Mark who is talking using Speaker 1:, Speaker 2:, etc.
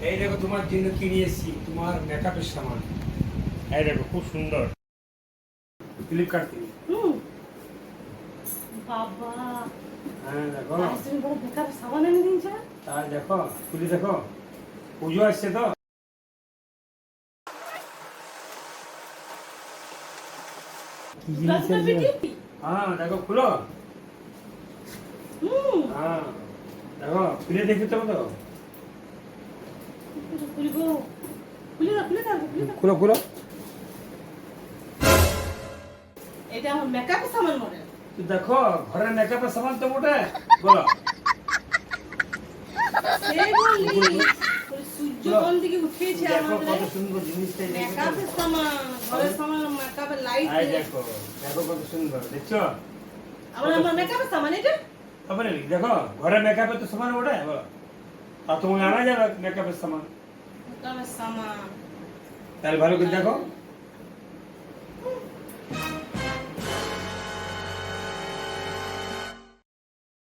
Speaker 1: এই দেখো তোমার জন্য কি নিয়ে এসেছি, তোমার মেকআপের সামান। এই দেখো খুব সুন্দর ফ্লিপকার্ট থেকে।
Speaker 2: বাবা
Speaker 1: হ্যাঁ দেখো,
Speaker 2: তুমি বড় বেকার সাবান এনে দিয়েছো।
Speaker 1: তাই দেখো, খুলে দেখো, পুজো আসছে তো। কি জিনিস
Speaker 2: রাস্তা
Speaker 1: আছে?
Speaker 2: বেটি
Speaker 1: হ্যাঁ দেখো খুলো। হ্যাঁ দেখো, খুলে দেখি তো।
Speaker 2: খুলবো, খুলে দাও খুলে দাও খুলে দাও।
Speaker 1: খুলো খুলো।
Speaker 2: এটা আমার মেকআপের সামান মনে হয়।
Speaker 1: তো দেখো, ঘরের মেকআপের সামান তো ওটা বলো।
Speaker 2: সেই বলি ওই সূর্য কোন দিকে উঠেছে
Speaker 1: দেখো কত
Speaker 2: আমাদের
Speaker 1: সুন্দর জিনিসটা।
Speaker 2: মেকআপের সামান, ঘরের সামান, মেকআপের লাইট।
Speaker 1: এই দেখো, দেখো কত সুন্দর, দেখছো?
Speaker 2: আমার মেকআপের সামান এটা।
Speaker 1: তারপরে দেখো, ঘরের মেকআপের তো সামান ওটা বলো। আর তুমি আনা যাবে মেকআপের সামান।
Speaker 2: মেকআপের সামান
Speaker 1: তাহলে ভালো করে দেখো।